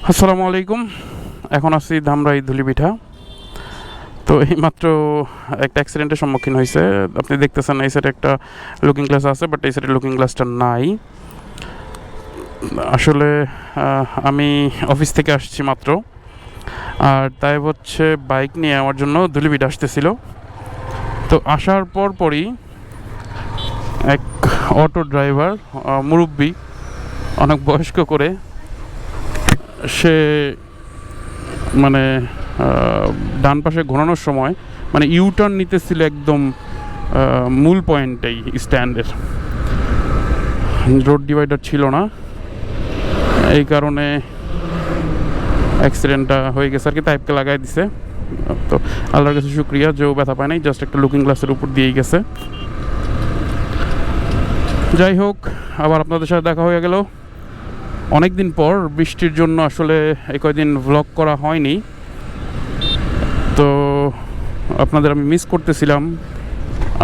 আসসালামু আলাইকুম। এখন আছি ধামরাই ধুলিপিঠা। তো এইমাত্র একটা অ্যাক্সিডেন্টের সম্মুখীন হয়েছে। আপনি দেখতেছেন এই সাইডে একটা লুকিং গ্লাস আছে, বাট এই সাইডে লুকিং গ্লাসটা নাই। আসলে আমি অফিস থেকে আসছি মাত্র, আর তাই হচ্ছে বাইক নিয়ে আমার জন্য ধুলিপিঠা আসতেছিল। তো আসার পরই এক অটো ড্রাইভার, মুরব্বি, অনেক বয়স্ক করে, সে মানে ডান পাশে ঘোরানোর সময় মানে ইউটার্ন নিতেছিল একদম মূল পয়েন্টেই, স্ট্যান্ডের রোড ডিভাইডার ছিল না, এই কারণে অ্যাক্সিডেন্টটা হয়ে গেছে আর কি। তাইপকে লাগাই দিছে। তো আল্লাহর কাছে শুক্রিয়া যে ও ব্যথা পায় নাই, জাস্ট একটা লুকিং গ্লাসের উপর দিয়েই গেছে। যাই হোক, আবার আপনাদের সাথে দেখা হয়ে গেল অনেক দিন পর। বৃষ্টির জন্য আসলে এই কয়দিন ভ্লগ করা হয়নি, তো আপনাদের আমি মিস করতেছিলাম,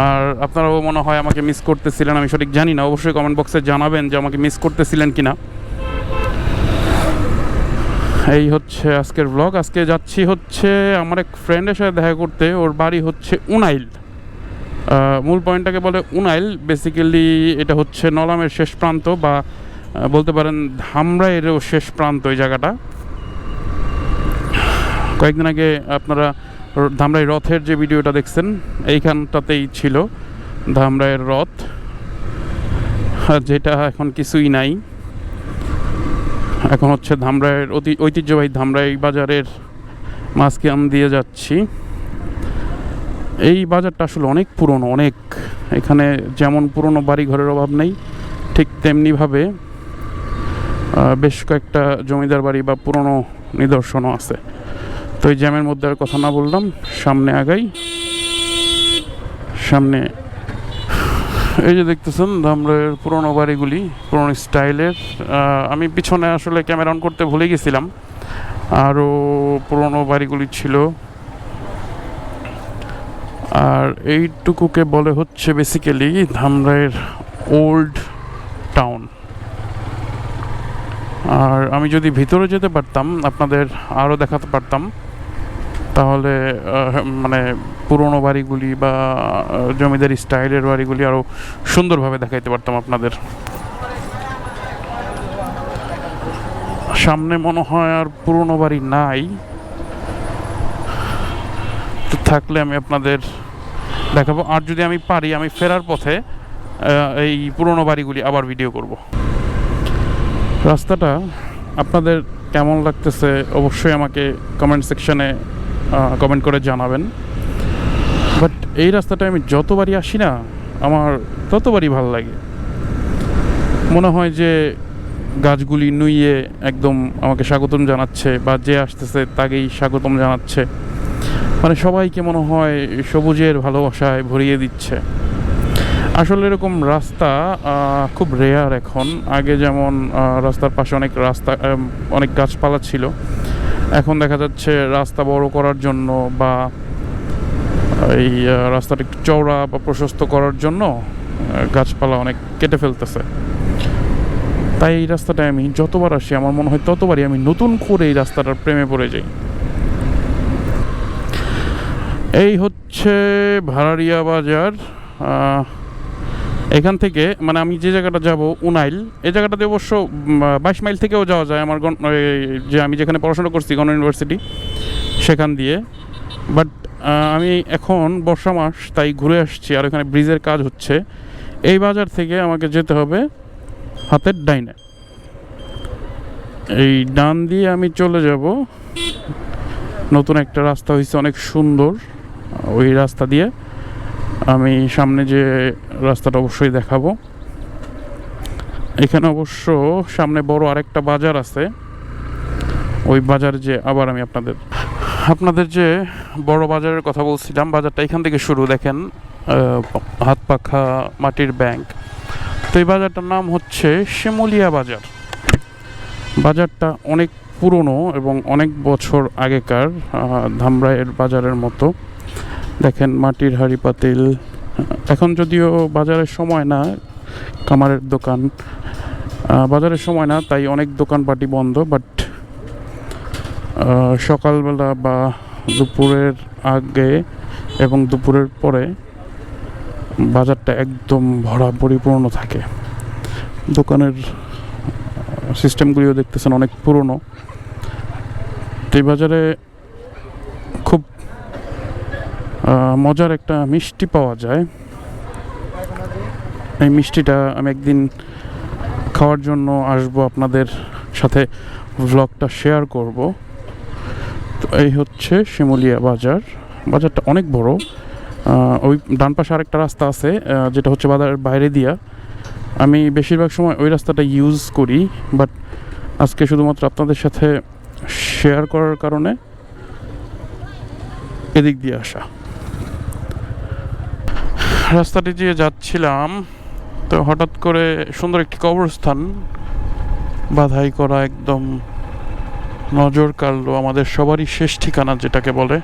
আর আপনারাও মনে হয় আমাকে মিস করতেছিলেন, আমি সঠিক জানি না। অবশ্যই কমেন্ট বক্সে জানাবেন যে আমাকে মিস করতেছিলেন কিনা। এই হচ্ছে আজকের ভ্লগ। আজকে যাচ্ছি হচ্ছে আমার এক ফ্রেন্ডের সাথে দেখা করতে। ওর বাড়ি হচ্ছে উনাইল, মূল পয়েন্টটাকে বলে উনাইল। বেসিক্যালি এটা হচ্ছে নলামের শেষ প্রান্ত, বা বলতে পারেন ধামরাইয়েরও শেষ প্রান্ত এই জায়গাটা। কয়েকদিন আগে আপনারা ধামরাই রথের যে ভিডিওটা দেখছেন, এইখানটাতেই ছিল ধামরাইয়ের রথ, যেটা এখন কিছুই নাই। এখন হচ্ছে ধামরাইয়ের ঐতিহ্যবাহী ধামরাই বাজারের মাঝখান দিয়ে যাচ্ছি। এই বাজারটা আসলে অনেক পুরনো, অনেক। এখানে যেমন পুরনো বাড়ি ঘরের অভাব নেই, ঠিক তেমনিভাবে বেশ কয়েকটা জমিদার বাড়ি বা পুরনো নিদর্শনও আছে। তো এই জ্যামের মধ্যে আর কথা না বললাম, সামনে আগাই। সামনে এই যে দেখতেছেন ধামরাইয়ের পুরনো বাড়িগুলি, পুরনো স্টাইলের। আমি পিছনে আসলে ক্যামেরা অন করতে ভুলে গেছিলাম, আরও পুরনো বাড়িগুলি ছিল। আর এইটুকুকে বলে হচ্ছে বেসিক্যালি ধামরাইয়ের ওল্ড টাউন। আর আমি যদি ভিতরে যেতে পারতাম, আপনাদের আরও দেখাতে পারতাম, তাহলে মানে পুরনো বাড়িগুলি বা জমিদারি স্টাইলের বাড়িগুলি আরও সুন্দরভাবে দেখাইতে পারতাম আপনাদের। সামনে মনে হয় আর পুরনো বাড়ি নাই, তো থাকলে আমি আপনাদের দেখাবো। আর যদি আমি পারি, আমি ফেরার পথে এই পুরনো বাড়িগুলি আবার ভিডিও করব। রাস্তাটা আপনাদের কেমন লাগতেছে অবশ্যই আমাকে কমেন্ট সেকশনে কমেন্ট করে জানাবেন। বাট এই রাস্তাটা আমি যতবারই আসি না, আমার ততবারই ভালো লাগে। মনে হয় যে গাছগুলি নুইয়ে একদম আমাকে স্বাগতম জানাচ্ছে, বা যে আসতেছে তাকেই স্বাগতম জানাচ্ছে। মানে সবাইকে মনে হয় সবুজের ভালোবাসায় ভরিয়ে দিচ্ছে। আসলে এরকম রাস্তা খুব রেয়ার এখন। আগে যেমন রাস্তার পাশে অনেক গাছপালা ছিল, এখন দেখা যাচ্ছে রাস্তা বড় করার জন্য বা এই রাস্তাটা একটু চওড়া বা প্রশস্ত করার জন্য গাছপালা অনেক কেটে ফেলতেছে। তাই এই রাস্তাটায় আমি যতবার আসি, আমার মনে হয় ততবারই আমি নতুন করে এই রাস্তাটার প্রেমে পড়ে যাই। এই হচ্ছে ভাড়ারিয়া বাজার। এখান থেকে মানে আমি যে জায়গাটা যাব উনাইল, এই জায়গাটাতে অবশ্য 22 মাইল থেকেও যাওয়া যায় আমার যে আমি যেখানে পড়াশোনা করছি গণ ইউনিভার্সিটি, সেখান দিয়ে। বাট আমি এখন বর্ষা মাস, তাই ঘুরে আসছি, আর এখানে ব্রিজের কাজ হচ্ছে। এই বাজার থেকে আমাকে যেতে হবে হাতের ডাইনে। এই ডান দিয়ে আমি চলে যাব, নতুন একটা রাস্তা হয়েছে অনেক সুন্দর, ওই রাস্তা দিয়ে আমি সামনে যে রাস্তাটা অবশ্যই দেখাবো। এখানে অবশ্য সামনে বড় আরেকটা বাজার আছে, ওই বাজারে যে আবার আমি আপনাদের যে বড় বাজারের কথা বলছিলাম, বাজারটা এখান থেকে শুরু। দেখেন হাত পাখা মাটির ব্যাংক। তো এই বাজারটার নাম হচ্ছে শিমুলিয়া বাজার। বাজারটা অনেক পুরনো এবং অনেক বছর আগেকার, ধামরাইয়ের বাজারের মতো। দেখেন মাটির হাঁড়ি পাতিল। এখন যদিও বাজারের সময় না, কামারের দোকান, বাজারের সময় না, তাই অনেক দোকানপাটি বন্ধ। বাট সকালবেলা বা দুপুরের আগে এবং দুপুরের পরে বাজারটা একদম ভরা পরিপূর্ণ থাকে। দোকানের সিস্টেমগুলিও দেখতেছেন অনেক পুরনো। এই বাজারে খুব মজার একটা মিষ্টি পাওয়া যায়। এই মিষ্টিটা আমি একদিন খাওয়ার জন্য আসবো, আপনাদের সাথে ভ্লগটা শেয়ার করব। তো এই হচ্ছে শিমুলিয়া বাজার। বাজারটা অনেক বড়। ওই ডান পাশে আরেকটা রাস্তা আছে যেটা হচ্ছে বাজারের বাইরে দিয়া। আমি বেশিরভাগ সময় ওই রাস্তাটা ইউজ করি, বাট আজকে শুধুমাত্র আপনাদের সাথে শেয়ার করার কারণে এদিক দিয়ে আসা। রাস্তাটি দিয়ে যাচ্ছিলাম, তো হঠাৎ করে সুন্দর একটি কবরস্থান বাধাই করা একদম নজর কাড়লো। আমাদের সবারই শেষ ঠিকানা যেটাকে বলে,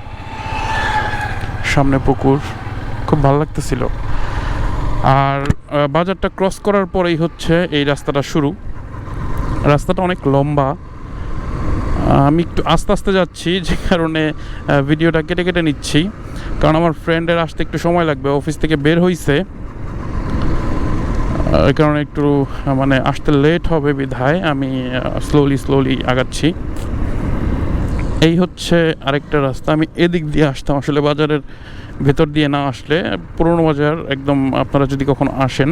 সামনে পুকুর, খুব ভালো লাগতেছিল। আর বাজারটা ক্রস করার পরেই হচ্ছে এই রাস্তাটা শুরু। রাস্তাটা অনেক লম্বা। আমি একটু আস্তে আস্তে যাচ্ছি, যে কারণে ভিডিওটা কেটে কেটে নিচ্ছি, কারণ আমার ফ্রেন্ডের আসতে একটু সময় লাগবে। অফিস থেকে বের হইছে, এই কারণে একটু মানে আসতে লেট হবে বিধায় আমি স্লোলি আগাচ্ছি। এই হচ্ছে আরেকটা রাস্তা। আমি এদিক দিয়ে আসতাম, আসলে বাজারের ভেতর দিয়ে না আসলে, পুরনো বাজার একদম আপনারা যদি কখনো আসেন,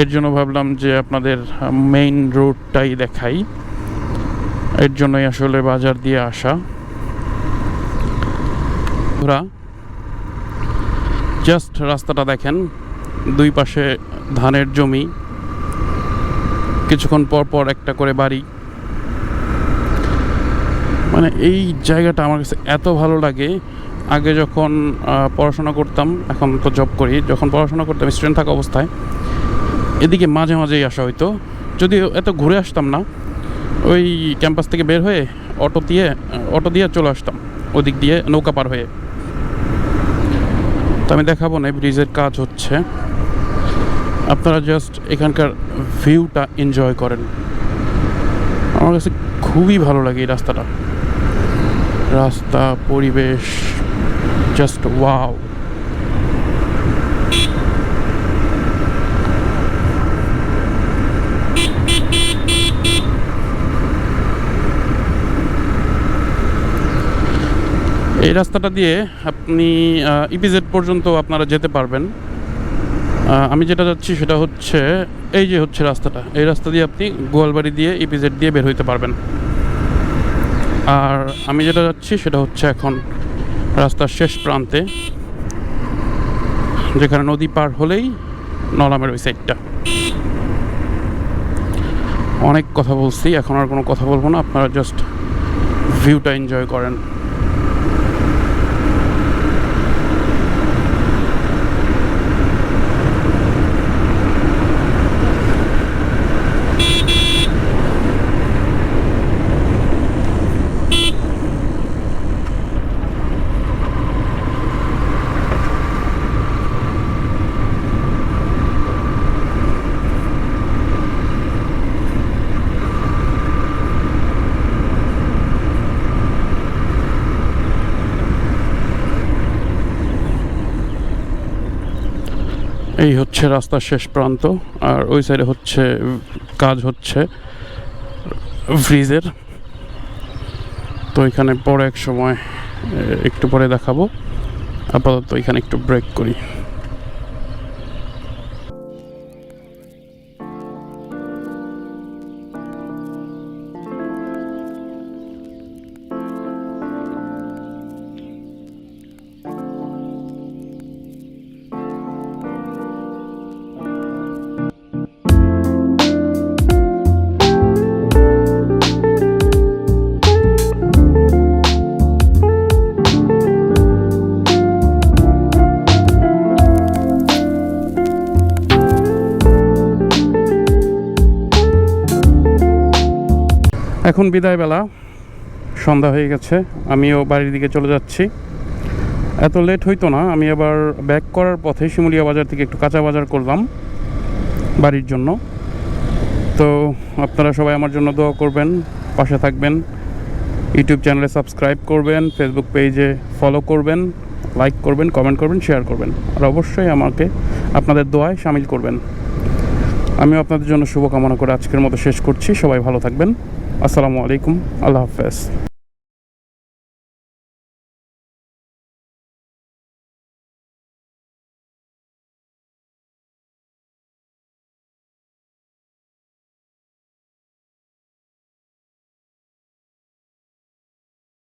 এর জন্য ভাবলাম যে আপনাদের মেইন রোডটাই দেখাই। এর জন্যই আসলে বাজার দিয়ে আসা। জাস্ট রাস্তাটা দেখেন, দুই পাশে ধানের জমি, কিছুক্ষণ পর পর একটা করে বাড়ি। মানে এই জায়গাটা আমার কাছে এত ভালো লাগে। আগে যখন পড়াশোনা করতাম, এখন তো জব করি, যখন পড়াশোনা করতাম স্টুডেন্ট থাকা অবস্থায় এদিকে মাঝে মাঝেই আসা হইতো, যদিও এত ঘুরে আসতাম না। ওই ক্যাম্পাস থেকে বের হয়ে অটো দিয়ে চলে আসতাম ওদিক দিয়ে, নৌকা পার হয়ে। তো আমি দেখাবো না, ব্রিজের কাজ হচ্ছে, আপনারা জাস্ট এখানকার ভিউটা এনজয় করেন। আমার কাছে খুবই ভালো লাগে এই রাস্তাটা, রাস্তা, পরিবেশ, জাস্ট ওয়াও। এই রাস্তাটা দিয়ে আপনি ইপিজেড পর্যন্ত আপনারা যেতে পারবেন। আমি যেটা যাচ্ছি সেটা হচ্ছে এই যে হচ্ছে রাস্তাটা, এই রাস্তা দিয়ে আপনি গোয়ালবাড়ি দিয়ে ইপিজেড দিয়ে বের হইতে পারবেন। আর আমি যেটা যাচ্ছি সেটা হচ্ছে এখন রাস্তার শেষ প্রান্তে, যেখানে নদী পার হলেই নলামের ওই সাইডটা। অনেক কথা বলছি, এখন আর কোনো কথা বলবো না, আপনারা জাস্ট ভিউটা এনজয় করেন। এই হচ্ছে রাস্তার শেষ প্রান্ত, আর ওই সাইডে হচ্ছে কাজ হচ্ছে ব্রিজের। তো এখানে পরে এক সময় একটু পরে দেখাবো, আপাতত এখানে একটু ব্রেক করি। এখন বিদায় বেলা, সন্ধ্যা হয়ে গেছে, আমিও বাড়ির দিকে চলে যাচ্ছি। এত লেট হইতো না, আমি আবার ব্যাক করার পথে শিমুলিয়া বাজার থেকে একটু কাঁচা বাজার করলাম বাড়ির জন্য। তো আপনারা সবাই আমার জন্য দোয়া করবেন, পাশে থাকবেন, ইউটিউব চ্যানেলে সাবস্ক্রাইব করবেন, ফেসবুক পেজে ফলো করবেন, লাইক করবেন, কমেন্ট করবেন, শেয়ার করবেন, আর অবশ্যই আমাকে আপনাদের দোয়ায় শামিল করবেন। আমিও আপনাদের জন্য শুভকামনা করে আজকের মতো শেষ করছি। সবাই ভালো থাকবেন। আসসালামু আলাইকুম, আল্লাহ হাফেজ।